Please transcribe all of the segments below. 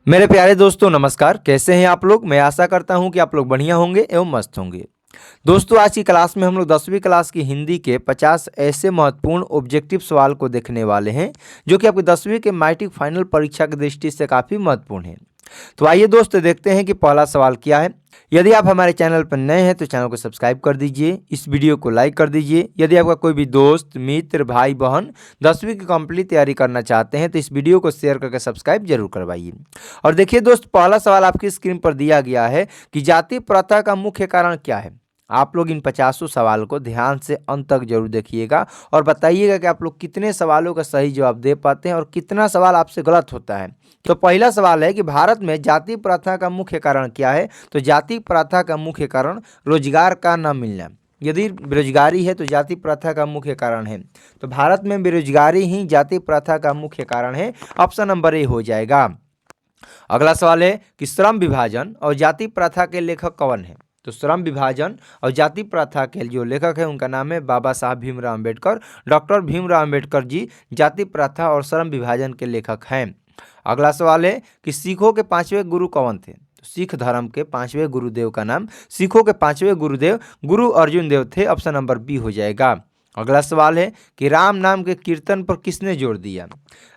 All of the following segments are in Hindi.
मेरे प्यारे दोस्तों नमस्कार। कैसे हैं आप लोग। मैं आशा करता हूं कि आप लोग बढ़िया होंगे एवं मस्त होंगे। दोस्तों आज की क्लास में हम लोग 10वीं क्लास की हिंदी के 50 ऐसे महत्वपूर्ण ऑब्जेक्टिव सवाल को देखने वाले हैं जो कि आपकी 10वीं के मैट्रिक फाइनल परीक्षा की दृष्टि से काफ़ी महत्वपूर्ण है। तो आइए दोस्त देखते हैं कि पहला सवाल क्या है। यदि आप हमारे चैनल पर नए हैं तो चैनल को सब्सक्राइब कर दीजिए, इस वीडियो को लाइक कर दीजिए। यदि आपका कोई भी दोस्त मित्र भाई बहन 10वीं की कंप्लीट तैयारी करना चाहते हैं तो इस वीडियो को शेयर करके सब्सक्राइब जरूर करवाइए। और देखिए दोस्त, पहला सवाल आपकी स्क्रीन पर दिया गया है कि जाति प्रथा का मुख्य कारण क्या है। आप लोग इन 50 सवाल को ध्यान से अंत तक जरूर देखिएगा और बताइएगा कि आप लोग कितने सवालों का सही जवाब दे पाते हैं और कितना सवाल आपसे गलत होता है। तो पहला सवाल है कि भारत में जाति प्रथा का मुख्य कारण क्या है। तो जाति प्रथा का मुख्य कारण रोजगार का न मिलना। यदि बेरोजगारी है तो जाति प्रथा का मुख्य कारण है। तो भारत में बेरोजगारी ही जाति प्रथा का मुख्य कारण है। ऑप्शन नंबर ए हो जाएगा। अगला सवाल है कि श्रम विभाजन और जाति प्रथा के लेखक कौन है। तो श्रम विभाजन और जाति प्रथा के जो लेखक है उनका नाम है बाबा साहब भीमराव अम्बेडकर। डॉक्टर भीमराव अम्बेडकर जी जाति प्रथा और श्रम विभाजन के लेखक हैं। अगला सवाल है कि सिखों के 5वें गुरु कौन थे। तो सिख धर्म के 5वें गुरुदेव का नाम, सिखों के 5वें गुरुदेव गुरु अर्जुन देव थे। ऑप्शन नंबर बी हो जाएगा। अगला सवाल है कि राम नाम के कीर्तन पर किसने जोर दिया।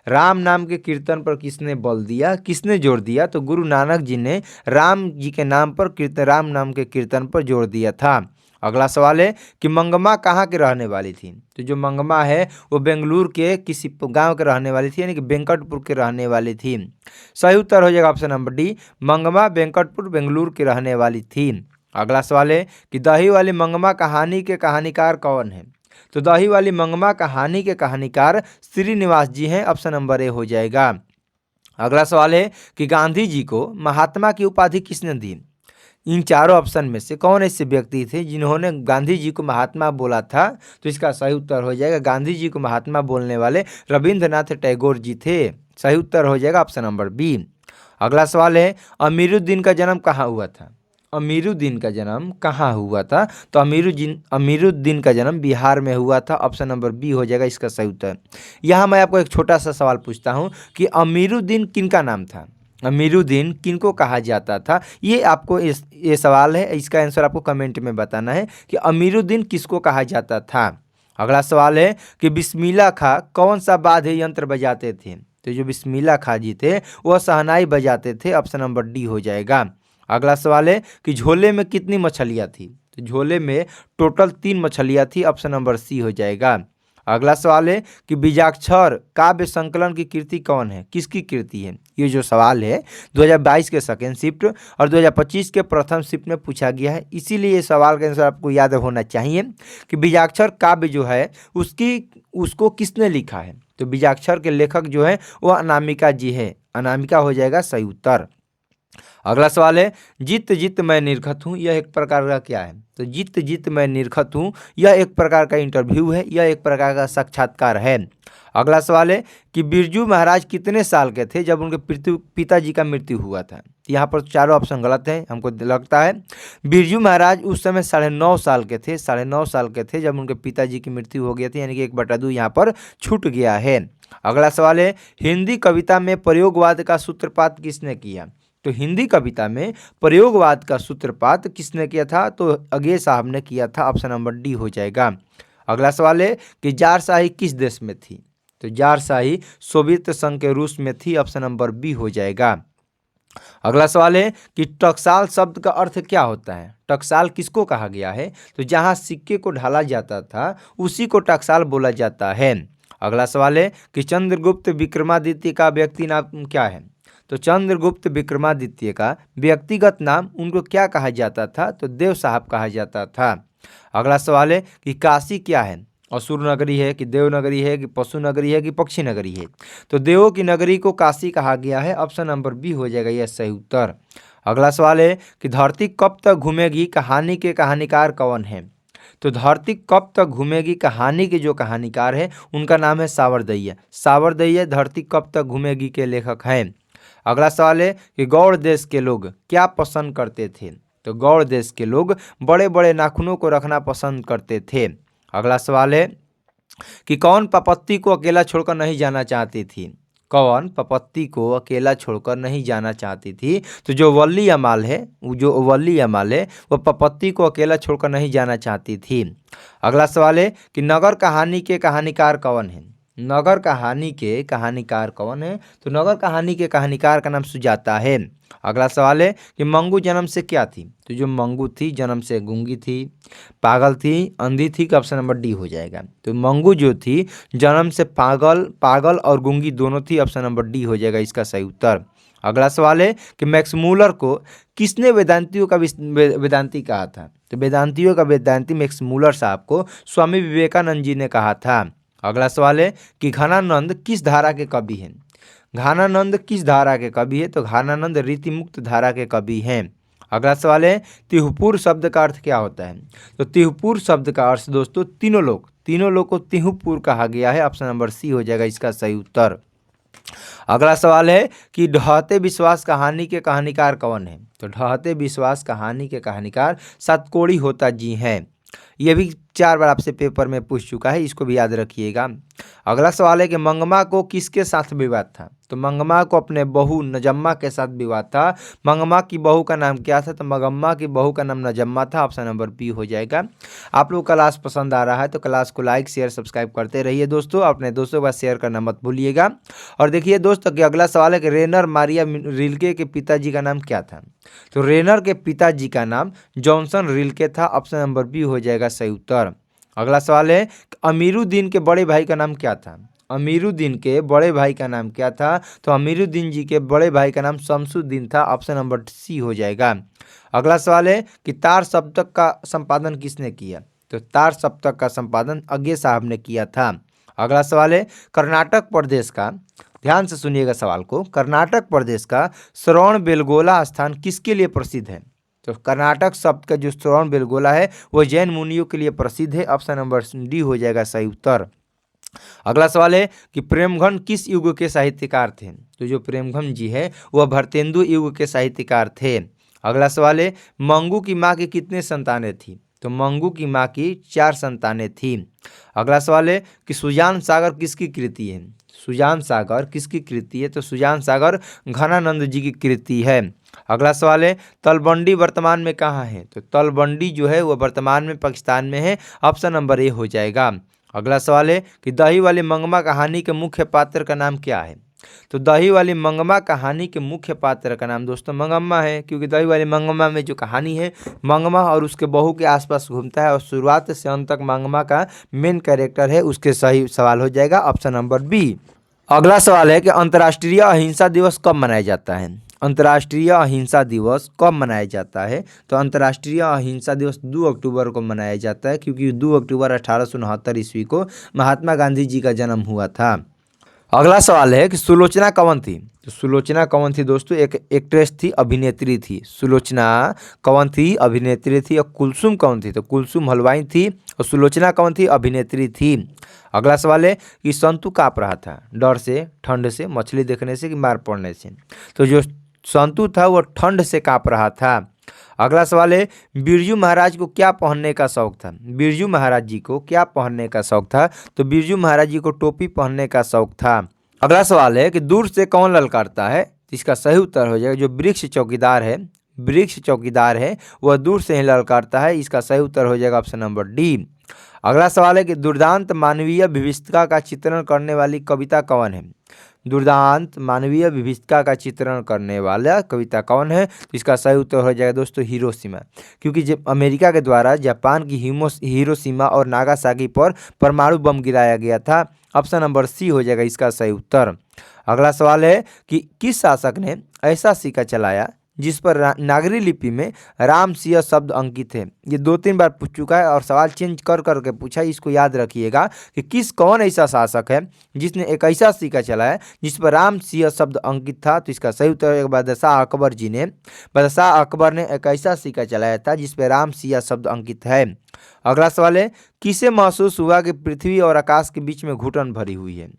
राम नाम के कीर्तन पर किसने बल दिया, किसने जोर दिया। तो गुरु नानक जी ने राम जी के नाम पर राम नाम के कीर्तन पर जोर दिया था। अगला सवाल है कि मंगमा कहाँ के रहने वाली थी। तो जो मंगमा है वो बेंगलुरु के किसी गांव के रहने वाली थी, यानी कि वेंकटपुर के रहने वाली थी। सही उत्तर हो जाएगा option number D, Mangamma Venkatpur Bengaluru की रहने वाली थी। अगला सवाल है कि दही वाली मंगमा कहानी के कहानीकार कौन है। तो दही वाली मंगमा कहानी के कहानीकार श्रीनिवास जी हैं। ऑप्शन नंबर ए हो जाएगा। अगला सवाल है कि गांधी जी को महात्मा की उपाधि किसने दी। इन चारों ऑप्शन में से कौन ऐसे व्यक्ति थे जिन्होंने गांधी जी को महात्मा बोला था। तो इसका सही उत्तर हो जाएगा गांधी जी को महात्मा बोलने वाले रविंद्रनाथ टैगोर जी थे। सही उत्तर हो जाएगा ऑप्शन नंबर बी। अगला सवाल है अमीरुद्दीन का जन्म कहाँ हुआ था। अमीरुद्दीन का जन्म कहाँ हुआ था। तो अमीरुद्दीन का जन्म बिहार में हुआ था। ऑप्शन नंबर बी हो जाएगा इसका सही उत्तर। यहाँ मैं आपको एक छोटा सा सवाल पूछता हूँ कि अमीरुद्दीन किनका नाम था। अमीरुद्दीन किनको कहा जाता था। ये आपको ये सवाल है, इसका आंसर आपको कमेंट में बताना है कि अमीरुद्दीन किसको कहा जाता था। अगला सवाल है कि बिस्मिल्लाह खां कौन सा वाद्य यंत्र बजाते थे। तो जो बिस्मिल्लाह खां जी थे वह शहनाई बजाते थे। ऑप्शन नंबर डी हो जाएगा। अगला सवाल है कि झोले में कितनी मछलियाँ थी। तो झोले में टोटल 3 मछलियाँ थी। ऑप्शन नंबर सी हो जाएगा। अगला सवाल है कि बीजाक्षर काव्य संकलन की कृति कौन है, किसकी कृति है। ये जो सवाल है 2022 के सेकेंड शिफ्ट और 2025 के प्रथम शिफ्ट में पूछा गया है, इसीलिए ये सवाल का आंसर आपको याद होना चाहिए कि बीजाक्षर काव्य जो है उसको किसने लिखा है। तो बीजाक्षर के लेखक जो है वो अनामिका जी है। अनामिका हो जाएगा सही उत्तर। अगला सवाल है जित जित मैं निरखत हूँ यह एक प्रकार का क्या है। तो जित जित मैं निरखत हूँ यह एक प्रकार का इंटरव्यू है, यह एक प्रकार का साक्षात्कार है। अगला सवाल है कि बिरजू महाराज कितने साल के थे जब उनके पिताजी का मृत्यु हुआ था। यहाँ पर चारों ऑप्शन गलत हैं हमको लगता है। बिरजू महाराज उस समय 9.5 साल के थे। 9.5 साल के थे जब उनके पिताजी की मृत्यु हो गई थी, यानी कि 1/2 यहाँ पर छूट गया है। अगला सवाल है हिंदी कविता में प्रयोगवाद का सूत्रपात किसने किया। तो हिंदी कविता में प्रयोगवाद का सूत्रपात किसने किया था। तो अगे साहब ने किया था। ऑप्शन नंबर डी हो जाएगा। अगला सवाल है कि जारशाही किस देश में थी। तो जारशाही सोवियत संघ के रूस में थी। ऑप्शन नंबर बी हो जाएगा। अगला सवाल है कि टकसाल शब्द का अर्थ क्या होता है। टकसाल किसको कहा गया है। तो जहां सिक्के को ढाला जाता था उसी को टकसाल बोला जाता है। अगला सवाल है कि चंद्रगुप्त विक्रमादित्य का व्यक्ति नाम क्या है। तो चंद्रगुप्त विक्रमादित्य का व्यक्तिगत नाम उनको क्या कहा जाता था। तो देव साहब कहा जाता था। अगला सवाल है कि काशी क्या है। असुर नगरी है कि देव नगरी है कि पशु नगरी है कि पक्षी नगरी है। तो देवों की नगरी को काशी कहा गया है। ऑप्शन नंबर बी हो जाएगा यह सही उत्तर। अगला सवाल है कि धरती कब तक घूमेगी कहानी के कहानीकार कौन है। तो धरती कब तक घूमेगी कहानी के जो कहानीकार है उनका नाम है सावरदैया। सावरदैया धरती कब तक घूमेगी के लेखक हैं। अगला सवाल है कि गौड़ देश के लोग क्या पसंद करते थे। तो गौड़ देश के लोग बड़े बड़े नाखूनों को रखना पसंद करते थे। अगला सवाल है कि कौन पापत्ती को अकेला छोड़कर नहीं जाना चाहती थी। कौन पपत्ती को अकेला छोड़कर नहीं जाना चाहती थी। तो जो वल्ली अमाल है, वो पपत्ती को अकेला छोड़कर नहीं जाना चाहती थी। अगला सवाल है कि नगर कहानी के कहानीकार कौन है। नगर कहानी के कहानीकार कौन है। तो नगर कहानी के कहानीकार का नाम सुजाता है। अगला सवाल है कि मंगू जन्म से क्या थी। तो जो मंगू थी जन्म से गूंगी थी, पागल थी, अंधी थी, का ऑप्शन नंबर डी हो जाएगा। तो मंगू जो थी जन्म से पागल और गूंगी दोनों थी, ऑप्शन नंबर डी हो जाएगा इसका सही उत्तर। अगला सवाल है कि मैक्स मूलर को किसने वेदांतियों का वेदांती कहा था। तो वेदांतियों का वेदांती मैक्स मूलर साहब को स्वामी विवेकानंद जी ने कहा था। अगला सवाल है कि घनानंद किस धारा के कवि हैं। घनानंद किस धारा के कवि है। तो घनानंद रीतिमुक्त धारा के कवि हैं। अगला सवाल है तिहुपुर शब्द का अर्थ क्या होता है। तो तिहुपुर शब्द का अर्थ दोस्तों तीनों लोग को तिहुपुर कहा गया है, ऑप्शन नंबर सी हो जाएगा इसका सही उत्तर। अगला सवाल है कि ढहते विश्वास कहानी के कहानीकार कौन है। तो ढहते विश्वास कहानी के कहानीकार सतकोड़ी होता जी हैं। यह भी 4 बार आपसे पेपर में पूछ चुका है, इसको भी याद रखिएगा। अगला सवाल है कि मंगमा को किसके साथ विवाद था। तो मंगमा को अपने बहू नजम्मा के साथ विवाद था। मंगमा की बहू का नाम क्या था। तो मंगम्मा की बहू का नाम नजम्मा था, ऑप्शन नंबर बी हो जाएगा। आप लोग क्लास पसंद आ रहा है तो क्लास को लाइक शेयर सब्सक्राइब करते रहिए दोस्तों, अपने दोस्तों का शेयर करना मत भूलिएगा। और देखिए दोस्तों कि अगला सवाल है कि रेनर मारिया रिल्के के पिताजी का नाम क्या था। तो रेनर के पिताजी का नाम जॉनसन रिल्के था, ऑप्शन नंबर बी हो जाएगा सही उत्तर। अगला सवाल है अमीरुद्दीन के बड़े भाई का नाम क्या था। अमीरुद्दीन के बड़े भाई का नाम क्या था। तो अमीरुद्दीन जी के बड़े भाई का नाम शमसुद्दीन था, ऑप्शन नंबर सी हो जाएगा। अगला सवाल है कि तार सप्तक का संपादन किसने किया। तो तार सप्तक का संपादन अज्ञे साहब ने किया था। अगला सवाल है कर्नाटक प्रदेश का, ध्यान से सुनिएगा सवाल को, कर्नाटक प्रदेश का श्रवणबेलगोला स्थान किसके लिए प्रसिद्ध है। तो कर्नाटक शब्द का जो श्रवणबेलगोला है वो जैन मुनियों के लिए प्रसिद्ध है, ऑप्शन नंबर डी हो जाएगा सही उत्तर। अगला सवाल है कि प्रेमघन किस युग के साहित्यकार थे। तो जो प्रेमघन जी है वह भरतेंदु युग के साहित्यकार थे। अगला सवाल है मंगू की माँ की कितने संतानें थी। तो मंगू की माँ की 4 संतानें थी। अगला सवाल है कि सुजान सागर किसकी कृति है। सुजान सागर किसकी कृति है। तो सुजान सागर घनानंद जी की कृति है। अगला सवाल है तलबंडी वर्तमान में कहाँ है। तो तलबंडी जो है वह वर्तमान में पाकिस्तान में है, ऑप्शन नंबर ए हो जाएगा। अगला सवाल है कि दही वाली मंगमा कहानी के मुख्य पात्र का नाम क्या है। तो दही वाली मंगमा कहानी के मुख्य पात्र का नाम दोस्तों मंगम्मा है, क्योंकि दही वाली मंगम्मा में जो कहानी है मंगमा और उसके बहू के आसपास घूमता है और शुरुआत से अंत तक मंगमा का मेन कैरेक्टर है, उसके सही सवाल हो जाएगा ऑप्शन नंबर बी। अगला सवाल है कि अंतर्राष्ट्रीय अहिंसा दिवस कब मनाया जाता है। अंतर्राष्ट्रीय अहिंसा दिवस कब मनाया जाता है। तो अंतर्राष्ट्रीय अहिंसा दिवस 2 अक्टूबर को मनाया जाता है, क्योंकि 2 अक्टूबर 1869 ईस्वी को महात्मा गांधी जी का जन्म हुआ था। अगला सवाल है कि सुलोचना कौन थी। तो सुलोचना कौन थी दोस्तों, एक एक्ट्रेस थी, अभिनेत्री थी। सुलोचना कौन थी, अभिनेत्री थी। और कुलसुम कौन थी। तो कुलसुम हलवाई थी और सुलोचना कौन थी, अभिनेत्री थी। अगला सवाल है कि संतु काँप रहा था, डर से, ठंड से, मछली देखने से कि मार पड़ने से। तो जो संतु था वो ठंड से काँप रहा था। अगला सवाल है बिरजू महाराज को क्या पहनने का शौक था। बिरजू महाराज जी को क्या पहनने का शौक था। तो बिरजू महाराज जी को टोपी पहनने का शौक था। अगला सवाल है कि दूर से कौन ललकारता है। इसका सही उत्तर हो जाएगा जो वृक्ष चौकीदार है वह दूर से ही ललकारता है, इसका सही उत्तर हो जाएगा ऑप्शन नंबर डी। अगला सवाल है कि दुर्दांत मानवीय विभिषिका का चित्रण करने वाली कविता कौन है। दुर्दांत मानवीय विभिषिका का चित्रण करने वाला कविता कौन है। तो इसका सही उत्तर हो जाएगा दोस्तों हिरोशिमा, क्योंकि जब अमेरिका के द्वारा जापान की हिरोशिमा और नागासाकी पर परमाणु बम गिराया गया था, ऑप्शन नंबर सी हो जाएगा इसका सही उत्तर। अगला सवाल है कि किस शासक ने ऐसा सिक्का चलाया जिस पर नागरी लिपि में राम सिंह शब्द अंकित है। ये 2-3 बार पूछ चुका है और सवाल चेंज कर करके पूछा, इसको याद रखिएगा कि कौन ऐसा शासक है जिसने एक ऐसा सिक्का चलाया जिस पर राम सिंह शब्द अंकित था। तो इसका सही उत्तर बादशाह अकबर ने एक ऐसा सिक्का चलाया था जिस पर राम सिंह शब्द अंकित है। अगला सवाल है किसे महसूस हुआ कि पृथ्वी और आकाश के बीच में घुटन भरी हुई है।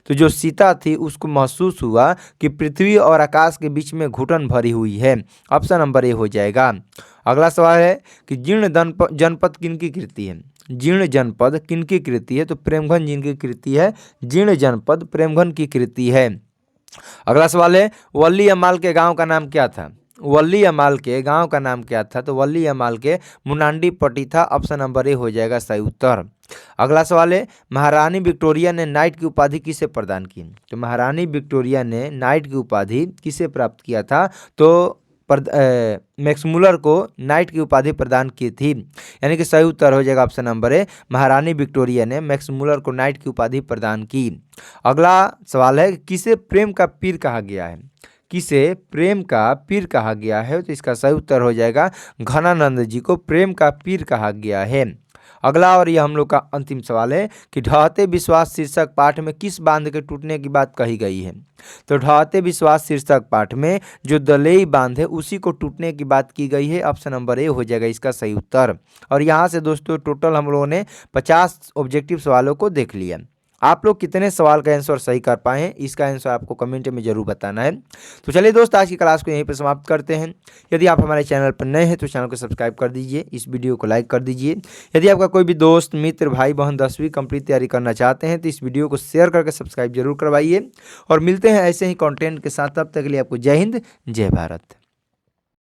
तो जो सीता थी उसको महसूस हुआ कि पृथ्वी और आकाश के बीच में घुटन भरी हुई है, ऑप्शन नंबर ए हो जाएगा। अगला सवाल है कि जीर्ण जनपद किनकी कृति है। जीर्ण जनपद किनकी कृति है। तो प्रेमघन जी की कृति है। जीर्ण जनपद प्रेमघन की कृति है। अगला सवाल है, वल्ली अमाल के गांव का नाम क्या था? वल्ली अमाल के गांव का नाम क्या था? तो वल्ली अमाल के मुनांडी पट्टी था। ऑप्शन नंबर ए हो जाएगा सही उत्तर। अगला सवाल है, महारानी विक्टोरिया ने नाइट की उपाधि किसे प्रदान की? तो महारानी विक्टोरिया ने नाइट की उपाधि किसे प्राप्त किया था? तो मैक्समुलर को नाइट की उपाधि प्रदान की थी। यानी कि सही उत्तर हो जाएगा ऑप्शन नंबर ए, महारानी विक्टोरिया ने मैक्समुलर को नाइट की उपाधि प्रदान की। अगला सवाल है, किसे प्रेम का पीर कहा गया है? किसे प्रेम का पीर कहा गया है? तो इसका सही उत्तर हो जाएगा घनानंद जी को प्रेम का पीर कहा गया है। अगला और यह हम लोग का अंतिम सवाल है कि ढहते विश्वास शीर्षक पाठ में किस बांध के टूटने की बात कही गई है? तो ढहते विश्वास शीर्षक पाठ में जो दलेई बांध है उसी को टूटने की बात की गई है। ऑप्शन नंबर ए हो जाएगा इसका सही उत्तर। और यहाँ से दोस्तों टोटल हम लोगों ने 50 ऑब्जेक्टिव सवालों को देख लिया। आप लोग कितने सवाल का आंसर सही कर पाए हैं, इसका आंसर आपको कमेंट में जरूर बताना है। तो चलिए दोस्त, आज की क्लास को यहीं पर समाप्त करते हैं। यदि आप हमारे चैनल पर नए हैं तो चैनल को सब्सक्राइब कर दीजिए, इस वीडियो को लाइक कर दीजिए। यदि आपका कोई भी दोस्त मित्र भाई बहन 10वीं कंप्लीट तैयारी करना चाहते हैं तो इस वीडियो को शेयर करके सब्सक्राइब जरूर करवाइए। और मिलते हैं ऐसे ही कंटेंट के साथ, तब तक के लिए आपको जय हिंद जय भारत।